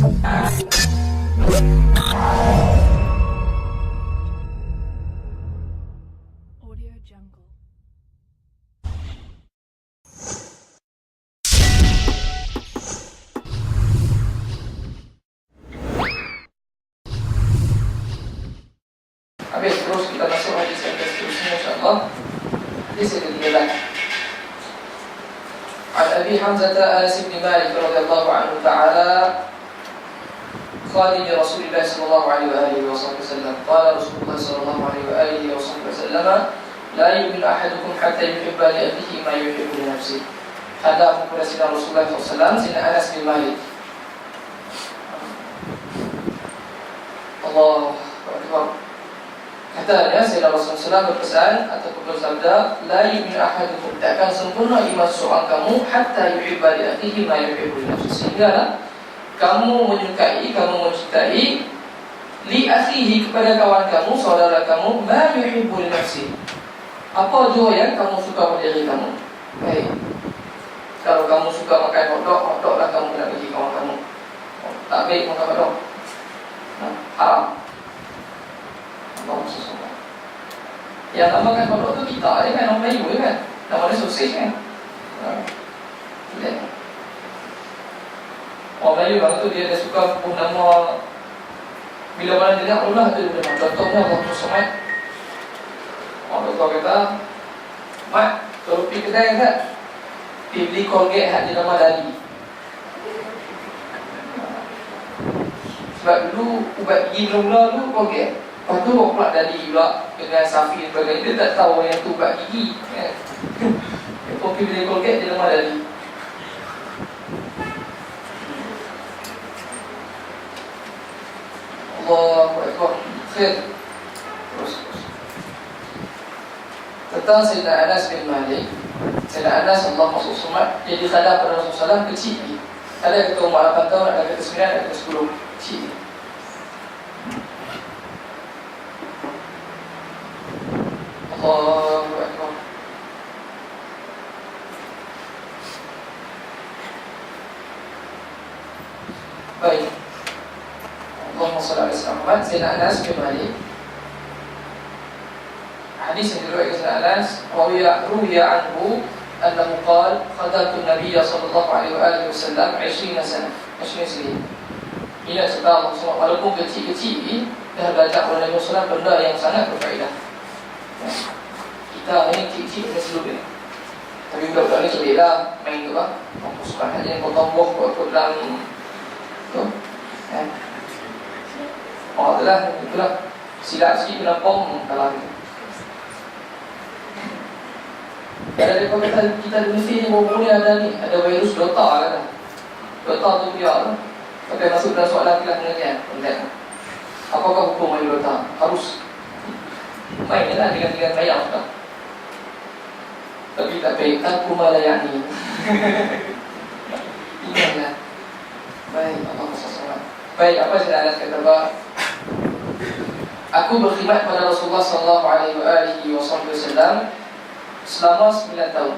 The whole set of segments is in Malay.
Audio Jungle. Habis terus kita masuk hadis yang seterusnya, insyaAllah. Hadis yang ketiga. An Abi Hamzah Anas bin Malik radhiyallahu anhu ta'ala khadim Rasulullah sallallahu alaihi wasallam qala Rasulullah sallallahu alaihi wasallam la yu'minu ahadukum hatta yuhibba li akhihi ma yuhibbu li nafsihi. Hadap kepada Sayyidina Rasulullah SAW, Sayyidina Anas bin Malik. Allahu Akbar. Katanya Sayyidina Rasulullah SAW berpesan ataupun bersabda, la yu'minu ahadukum, takkan sempurna iman seorang kamu hatta yuhibba li akhihi ma yuhibbu li nafsihi, sehingga kamu menyukai, kamu mencintai li akhihi, kepada kawan kamu, saudara kamu, ma yuhibbu li nafsihi, apa jua yang kamu suka pada diri kamu. Baik. Kalau kamu suka makan hotdog lah kamu nak bagi kawan kamu. Tak baik makan hotdog. Haram. Allah SWT. Yang namakan hotdog tu kita kan, orang Melayu kan. Nama dia sosis kan. Orang Melayu orang tu dia suka pun nama, bila mana dia nak Allah tu dia nama. Contohnya Allah SWT. Orang doktor kata, Mat, kalau pergi kedai kan, pergi beli Colgate hak dia nama Dali. Sebab dulu ubat gigi mula-mula tu Colgate. Lepas tu pula Dali pula dengan Safi dan sebagainya. Dia tak tahu yang tu ubat gigi kan. Dia pun pergi beli Colgate, dia nama Dali. Allahu Akbar. Khair. Terus. Tentang Sayyidina Anas bin Malik. Sayyidina Anas Allah masuk sumat, dia dikhadah pada Rasulullah SAW kecil ni. Ada yang kata umur 8 tahun, ada yang kata 9, ada yang kata 10. Kecil ni. Allahu Akbar. Baik. Allahumma salli ala Muhammad. Sayyidina Anas bin Malik, hadis yang diriwayatkan Sayyidina Anas, ruwiya anhu annahu qala khadamtu an-nabiy sallallahu alaihi wasallam 20 sana, 20 sini. Ini sebab Allah SWT, walaupun kecil-kecil ni dah belajar oleh Nabi SAW benda yang sangat berfaedah. Kita ni kecil-kecil kena selubih. Tapi budak-budak ni selubih lah, main tu lah. Suka hanya yang potong buah buat dalam tu. Oh itulah silap sikit kena pom kalah tu. Ada dia kata kita di Mesir ni baru ni ada virus Dota kan. Dota tu biar lah. Okey, masuk dalam soalan kelas pengajian. Apakah hukum main Dota? Harus main lah dengan layar tak? Tapi tak baik, tak kumah layak ni. Ingatlah. Baik, Allah SWT. Baik, apa Sayyidina Anas kata apa? Aku berkhidmat pada Rasulullah SAW selama 9 tahun.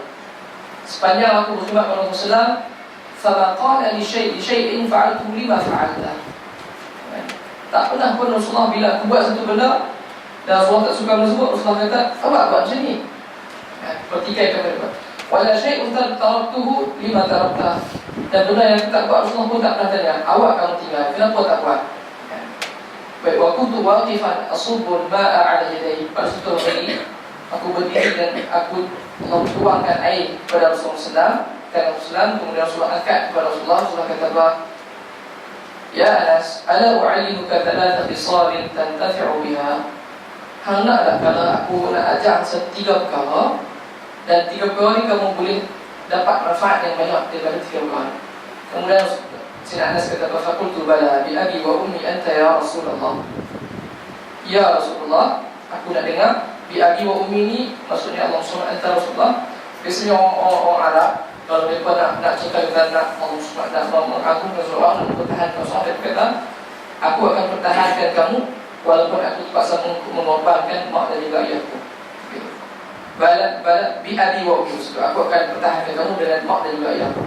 Sepanjang aku berkhidmat pada Rasulullah, fama qala li syai'in fa'altu lima fa'alta. Tak pernah pun Rasulullah bila aku buat satu benda dan Rasulullah tak suka benda tersebut, Rasulullah kata, awak buat macam ni. Pertikai kepada dia. Wala syai'un taraktuhu lima tarakta. Dan benda yang aku tak buat, Rasulullah pun tak pernah tanya, awak kamu tinggal, kenapa tak buat? Baik, wa kuntu waqifan asubul ma'a 'ala yadayhi. Pada satu hari aku berdiri dan aku tuangkan air kepada Rasulullah SAW. Kemudian Rasulullah angkat kepada Rasulullah. Rasulullah kata apa? Ya Anas, ala u'allimuka thalatha khisalin tantafi'u biha. Hang nak tak kalau aku nak ajar 3 perkara, dan 3 perkara ni kamu boleh dapat manfaat yang banyak daripada 3 perkara. Kemudian Sayyidina Anas kata, faqultu bala bi abi wa ummi anta ya Rasulullah. Ya Rasulullah, aku nak dengar. Bi abi wa ummi ni maksudnya Allah SWT anta Rasulullah. Biasanya orang Arab kalau mereka nak cakap dengan Allah SWT, nak mengagungkan seorang, nak mempertahankan seorang, dia kata, aku akan pertahankan kamu walaupun aku terpaksa mengorbankan mak dan juga ayahku. Bala bi abi wa ummi, aku akan pertahankan kamu dengan mak dan juga ayahku.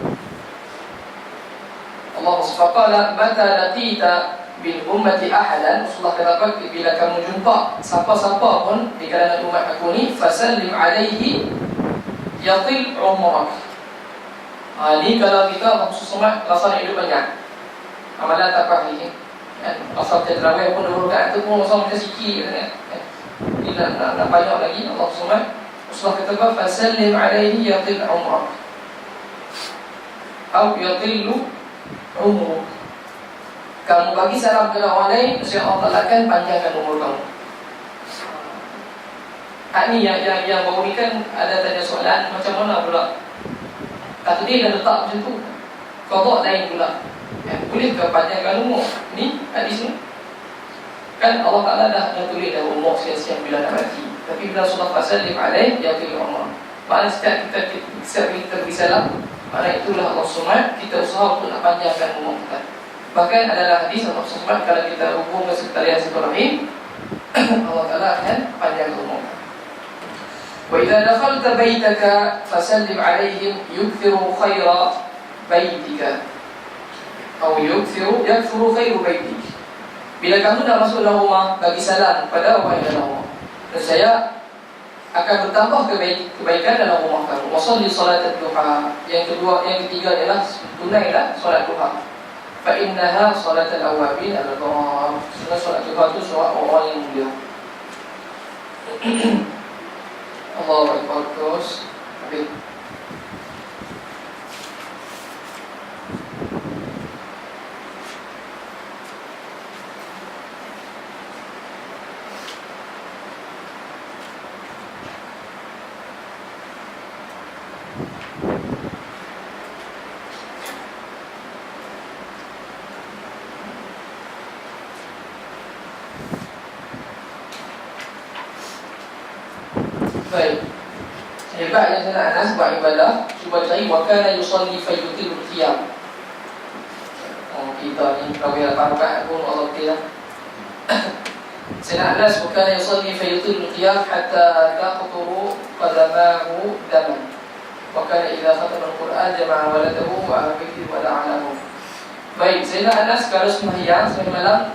Allah SWT mata laqita bil ummati ahadan, Rasulullah kata bila kamu jumpa siapa-siapa pun di kalangan umat aku ni, fasallim alaihi yatil umrak. Ni kalau kita maksud rasa hidup banyak amalan tak pahli kan, rasa terawih pun 2 rakaat tu pun rasa macam sikit kan. Bila nak banyak lagi Allah SWT, Rasulullah kata fasallim alaihi yatil umrak atau yatil umruk. Kamu bagi salam kepada orang lain, Insya Allah akan panjangkan umur kamu. Ini yang baru ni kan ada tanya soalan macam mana pula kata dia dah letak macam tu, qada lain pula boleh ke panjangkan umur? Ni hadis ni kan Allah Ta'ala dah tulis dah umur sekian-sekian bila nak mati. Tapi bila Rasulullah sallim alaih ya fil umar, maknanya setiap kita beri salam, maknanya itulah Allah SWT kita usaha untuk nak panjangkan umur kita. Bahkan adalah hadis Allah SWT kalau kita hubung ke sekretariat silaturahim Allah Ta'ala akan panjangkan umur. Wa idza dakhalta baitaka fasallim alaihim yukthiru khaira baitika atau yukthiru khairu baitik. Bila kamu dah masuk dalam rumah, bagi salam kepada orang yang dalam rumah, dan saya akan bertambah kebaikan dalam rumah kamu. Wasalli salat duha. Yang ketiga adalah tunailah solat duha. Fa innaha salatul awabin al-ghar. Solat duha itu solat orang yang mulia. Allahu Akbar. Terus habis. Baik. Hebat yang saya nak Anas buat ibadah, cuba cari wa kana yusalli fayutil qiyam. Kita ni kalau dia 8 rakaat pun Allah kira. Saya nak Anas wa kana yusalli fayutil qiyam hatta taqturu qadamahu daman. Wa kana idza khatama al-Quran jama'a waladahu wa ahbihi wa la'anahu. Baik, saya nak Anas kalau sembahyang malam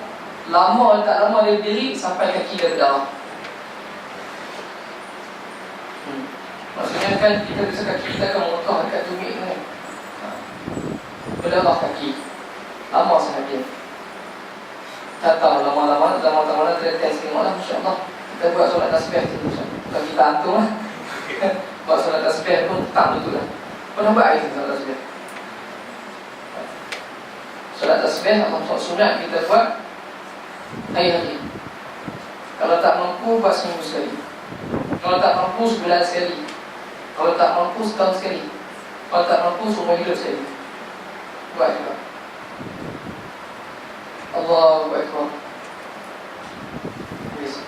lama tak lama dia berdiri sampai kaki dia berdarah. Maksudnya kan kita bisa kaki kita akan mengotah dekat tumit ni. Berdarah kaki lama sahaja. Tak tahu lama-lama test tengoklah insya-Allah. Kita buat solat tasbih tu insya-Allah. Kita hantu lah. Buat solat tasbih pun tak betul lah. Pernah buat itu solat tasbih. Solat tasbih atau sunat kita buat hari-hari. Kalau tak mampu buat seminggu sekali. Kalau tak mampu sebulan sekali. Kalau tak mampu setahun sekali. Kalau tak mampu seumur hidup sekali. Buat juga. Allahu Akbar. Habis.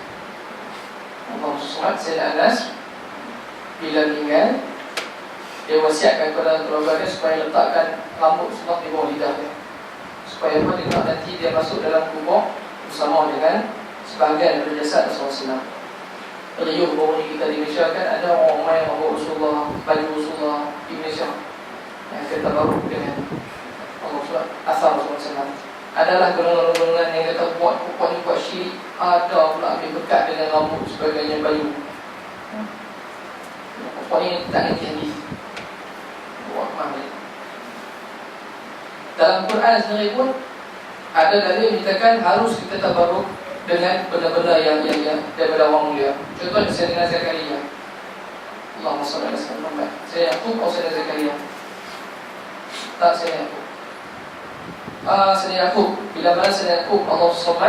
Allah SWT Sayyidina Anas bila meninggal, dia wasiatkan kepada keluarga dia supaya letakkan rambut semua di bawah lidah dia, supaya apa, dia nanti dia masuk dalam kubur bersama dengan sebahagian dari jasad Rasulullah. Riuh baru ni kita di Malaysia kan ada orang main bawa Rasulullah, baju Rasulullah di Malaysia yang kita baru dengan Allah SWT asal Rasulullah. Adalah golongan-golongan yang kata buat syirik, ada pula ambil bekat dengan rambut sebagainya baju. Pokoknya tak nanti hadis buat mana. Dalam Quran sendiri pun ada dalil menyatakan harus kita tabarruk dengan benda-benda yang daripada orang mulia. Contohnya Sayyidina Zakaria. Allahumma salli ala sayyidina Muhammad. Sayyidina Yaqub atau Sayyidina Zakaria? Tak, Sayyidina Yaqub. Sayyidina Yaqub. Bila mana Sayyidina Yaqub Allah SWT,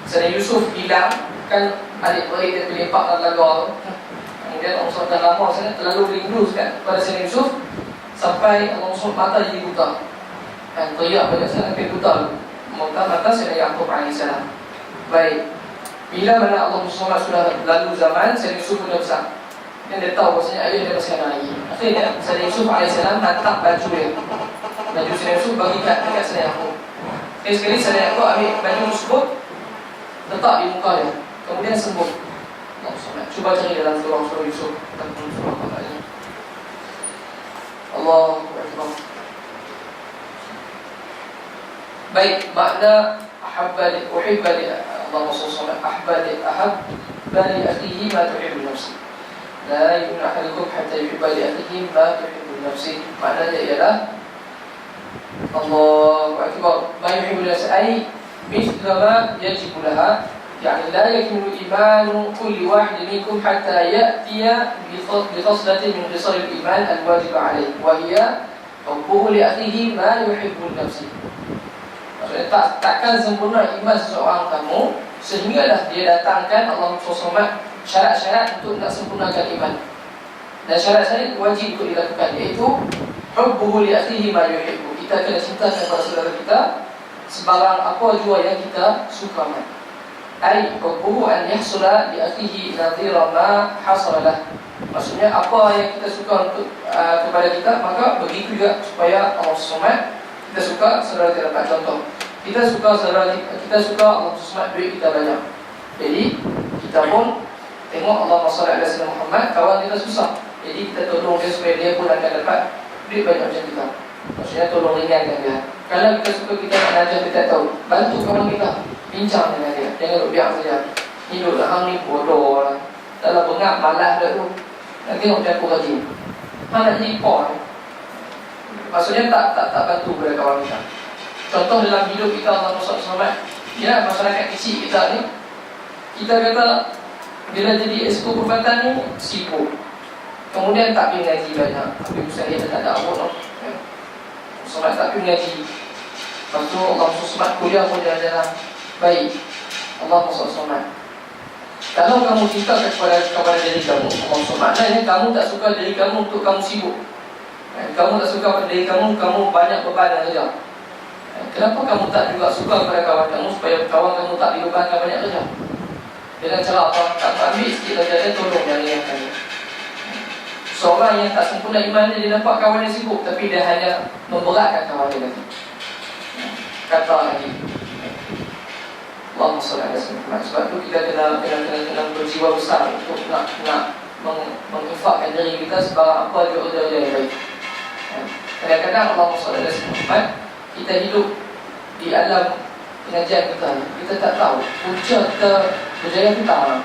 Sayyidina Yusuf hilang, kan adik-beradik dia berlepak dalam lagar tu. Kemudian Allah SWT dah lama sana terlalu rindu kan pada Sayyidina Yusuf, sampai Allah SWT mata jadi buta. Dan teriak banyak sangat sampai buta. Mata Sayyidina Yaqub AS. Baik. Bila mana Allah SWT sudah lalu zaman, Sayyidina Yusuf sudah besar. Dan dia tahu bahasanya ayah dia masih ada lagi. Akhirnya Sayyidina Yusuf AS hantar baju dia. Baju Sayyidina Yusuf bagi dekat Sayyidina Yaqub. Sekali Sayyidina Yaqub ambil baju tersebut, letak di muka dia. Kemudian sembuh. Allah SWT. Cuba cari dalam surah Yusuf. Allahu Akbar. Baik, makna ahabba li uhibba li Allah SWT ahabba li akhihi ma tuhibbu nafsi. La yu'minu ahadukum hatta yuhibba li akhihi ma tuhibbu nafsi. Maknanya ialah Allahu Akbar, ma yuhibbu nafsi ay mithla ma yajibu laha. يعني لا يكمل إيمان كل واحد منكم حتى يأتي بخصلة من خصال الإيمان الواجب عليه وهي حبه لأخيه ما يحب لنفسه. Maksudnya takkan sempurna iman seseorang kamu sehinggalah dia datangkan Allah SWT syarat-syarat untuk nak sempurnakan iman. Dan syarat-syarat wajib untuk dilakukan, iaitu hubbuhu li akhihi ma yuhibbu. Kita kena cintakan kepada saudara kita sebarang apa jua yang kita suka. Ai hubbuhu an yahsula li akhihi nadhira ma hasala lah. Maksudnya apa yang kita suka untuk kepada kita, maka begitu juga supaya Allah SWT kita suka saudara kita. Dapat contoh, kita suka saudara kita suka Allah SWT duit kita banyak. Jadi kita pun tengok Allah SWT Muhammad, kawan kita susah, jadi kita tolong dia supaya dia pun akan dapat duit banyak macam kita. Maksudnya tolong ringankan dia. Kalau kita suka kita nak ajar, kita tahu, bantu kawan kita, bincang dengan dia, jangan duduk biar saja. Hiduplah hang ni bodoh lah, dalam bengap malas dah tu. Nanti tengok dia aku rajin, hang nak jadi por. Maksudnya tak bantu kepada kawan kita. Contoh dalam hidup kita Allah SWT, ya, masyarakat kecil kita ni, kita kata bila jadi esko perubatan ni sibuk, kemudian tak pergi ngaji banyak, tapi misalnya dia tak ada awak ya. Solat tak pergi ngaji, lepas tu Allah SWT kuliah pun jalan-jalan baik. Allah SWT, kalau kamu cinta kepada diri kamu, Allah SWT, maknanya kamu tak suka diri kamu untuk kamu sibuk. Kamu tak suka pada diri kamu, kamu banyak beban dan kerja. Kenapa kamu tak juga suka kepada kawan kamu supaya kawan kamu tak dibebankan banyak kerja? Dengan cara apa? Tak ambil sikit kerja dia, tolong yang ringankan dia. Seorang yang tak sempurna iman dia nampak kawan dia sibuk, tapi dia hanya memberatkan kawan dia lagi. Kata lagi Allahumma salli ala sayyidina. Sebab tu kita kena berjiwa besar untuk nak menginfakkan diri kita sebarang apa dia yang baik. Kadang-kadang Allah SWT, kita hidup di alam pengajian kita tak tahu punca kita berjaya kita mana.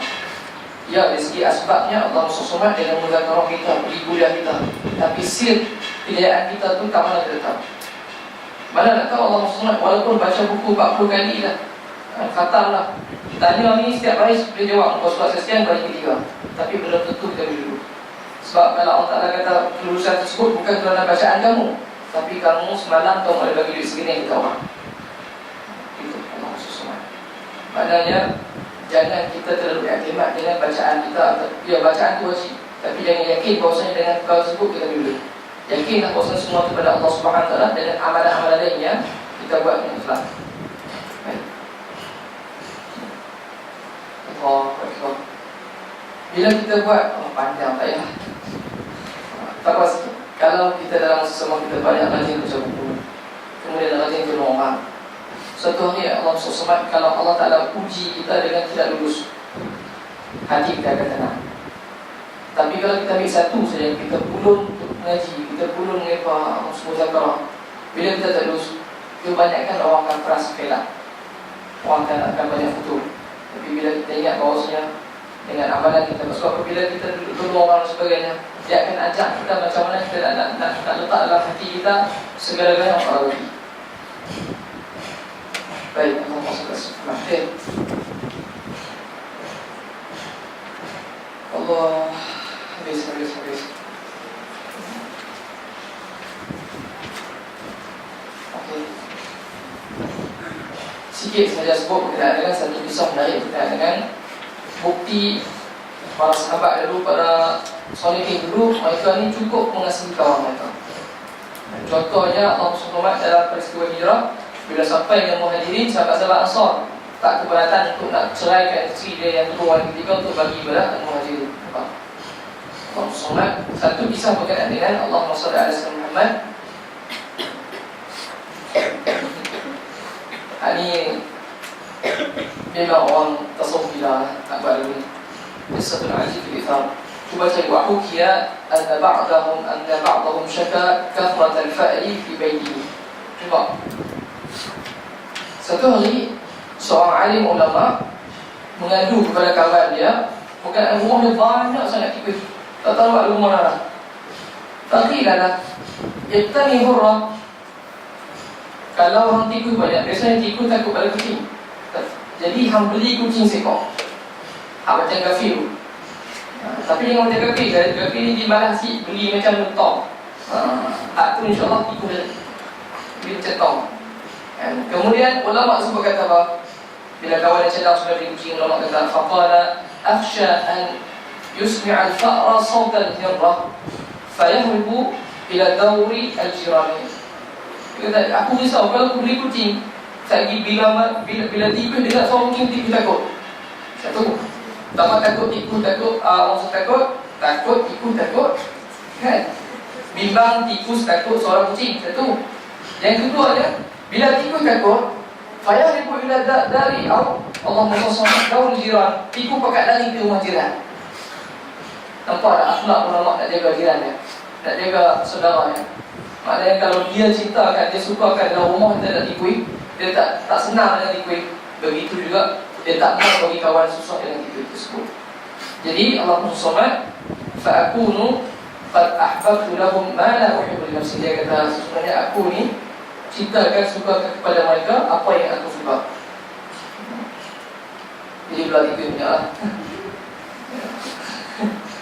Ya, dari segi asbabnya Allah SWT dengan muzakarah kita, pergi kuliah kita, tapi sir kejayaan kita tu tak mana kita tahu. Mana nak tahu Allah SWT, walaupun baca buku 40 kali dah, khatam lah, tanya ni setiap hari dia jawab, kau surat sekian bagi ketiga, tapi belum tentu kita dulu. Sebab kalau Allah Ta'ala kata kelulusan tersebut bukan kerana bacaan kamu, tapi kamu semalam tahu ada bagi duit segini yang kita orang. Itu Allah SWT. Maknanya jangan kita terlalu iktimat dengan bacaan kita. Ya, bacaan itu wajib, tapi jangan yakin bahawasanya dengan perkara tersebut kita dulu. Yakinlah bahawasanya semua kepada Allah SWT dengan amalan-amalan lainnya kita buat dengan ikhlas. Baik. Allah. Bila kita buat panjang tak ya. Tak pasti. Kalau kita dalam sesama kita banyak rajin baca buku, kemudian rajin tolong orang, suatu hari Allah SWT, kalau Allah Ta'ala uji kita dengan tidak lulus, hati kita akan tenang. Tapi kalau kita ambil satu saja, kita pulun untuk mengaji, kita pulun mengapa muzakarah, bila kita tak lulus, kebanyakan orang akan keras felak, orang akan banyak futur. Tapi bila kita ingat bahawasanya dengan amalan kita, sebab apabila kita duduk tolong orang dan sebagainya, dia akan ajak kita macam mana kita nak letak dalam hati kita segala-galanya Allah bagi. Baik, Allah SWT. Allah habis. Okey. Sikit saja sebut berkenaan dengan satu kisah menarik berkenaan dengan bukti para sahabat dulu, para solehin dulu, mereka ni cukup mengasihi kawan mereka. Contohnya Allah SWT dalam peristiwa hijrah, bila sampai dengan Muhajirin, sahabat-sahabat Ansar tak keberatan untuk nak ceraikan isteri dia yang kedua dan ketiga untuk bagi kepada Muhajirin. Allah SWT, satu kisah berkenaan dengan Allahumma salli ala sayyidina Muhammad. Ini memang orang tasawuf gila tak buat dulu. Kisah Al-Aziz al-Ithar. Cuba cari wahukiya anna ba'dahum syaka kathrat al-fa'li fi baytihi. Cuba Satu hari seorang alim ulama mengadu kepada kawan dia, bukan rumah dia banyak sangat tikus, tak tahu ada rumah mana. Faqilah iqtani hurra. Kalau orang tikus banyak, biasanya tikus takut pada kucing. Jadi hang beli kucing seekor. Hak macam kafir. Tapi yang macam kafir, kafir ni dibalas si beli macam mentong. Hak tu insya-Allah tikus dia. Beli cetong. Kemudian ulama sebut kata apa? Bila kawan dia sedang sudah beli kucing, ulama kata faqala akhsha an yusmi'a al-fa'ra sawt al-hirra fayahribu ila dawri al-jirani. Dia kata, aku risau kalau aku beli kucing, lagi bila tikus dengar suara kucing, tikus takut. Satu, pertama takut tikus takut, maksud takut tikus takut, kan? Bimbang tikus takut suara kucing. Satu. Yang kedua dia, bila tikus takut, fayahribu ila dari Allahumma salli dawri jiran, tikus pakat lari ke rumah jiran. Nampak tak akhlak ulama nak jaga jiran dia, nak jaga saudara dia. Maknanya kalau dia cintakan, dia sukakan dalam rumah dia tak tikui, dia tak senang dengan tikui. Begitu juga dia tak mau bagi kawan susah dengan tikui tersebut. Jadi Allah SWT fa'akunu qad ahbabtu lahum ma la uhibbu li nafsi. Dia kata sebenarnya aku ni cintakan, sukakan kepada mereka apa yang aku suka. Jadi belah tikui punya lah.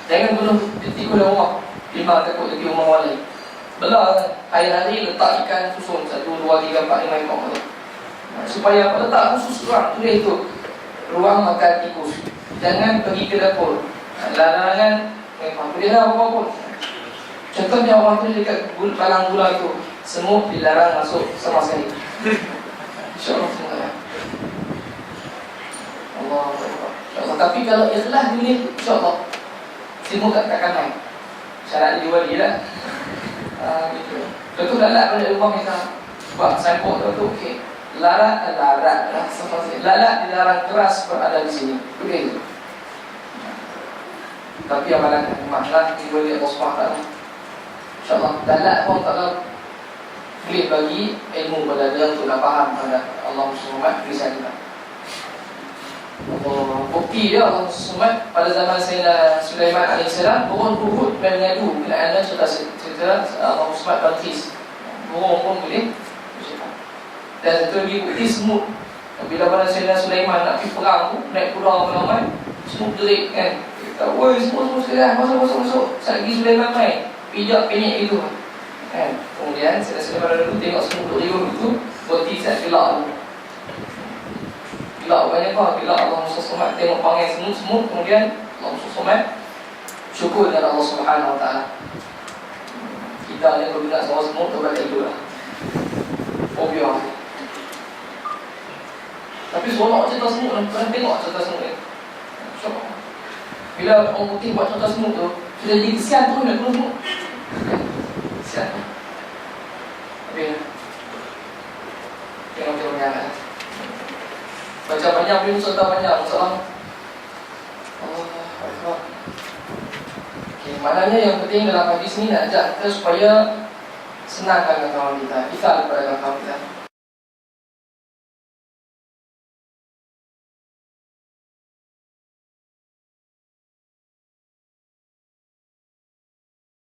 Jangan bunuh tikus dalam rumah. Lima takut jadi rumah orang lain. Belah hari-hari letak ikan susun 1, 2, 3, 4, 5 ekor tu. Supaya apa? Letak khusus ruang. Tulis tu ruang makan tikus. Jangan pergi ke dapur. Larangan tulis apa pun. Contohnya orang tu dekat balang gula tu, semut dilarang masuk sama sekali. InsyaAllah semua ya. Allah. InsyaAllah. Tapi kalau ikhlas tulis, InsyaAllah semut takkan main. Syarat dia wali lah. Gitu. Contoh lalat pada rumah kita, buat sampul tu okey. Lalat lah, lalat dilarang keras berada di sini. Okey. Tapi amalan mahlah diwali Allah SWT. InsyaAllah lalat pun tak boleh bagi ilmu pada dia untuk nak faham pada Allah SWT tulisan kita. Bukti dia Allah SWT pada zaman Sayyidina Sulaiman AS, burung Uhud mengadu kenaan cerita Allah SWT Balqis. Burung pun boleh bercakap. Dan satu lagi bukti semut. Bila pada Sayyidina Sulaiman nak pergi perang tu, naik kuda ramai-ramai, semut gerik kan. Dia kata, woi semut sekalian, masuk. Satgi Sulaiman main, pijak penyek itu kan. Kemudian Sayyidina Sulaiman dulu tengok semut riung itu, berhenti saat gelak tu. Gelak banyak apa? Gelak Allah SWT tengok panggil semut, kemudian Allah SWT syukur dengan Allah SWT. Kita ni kalau dengar suara semut, tu balik tidur lah. Fobia. Tapi seronok cerita semut, pernah tengok cerita semut ni. Syok. Bila orang putih buat cerita semut tu, sudah jadi kesian tu nak semut. Kesian tu. Tapi tengok macam banyak lah. Baca banyak, boleh cerita banyak. Masalah Allah. Okay, maknanya yang penting dalam hadis ni nak ajak kita supaya senangkan kawan kita, kita kepada kawan kita.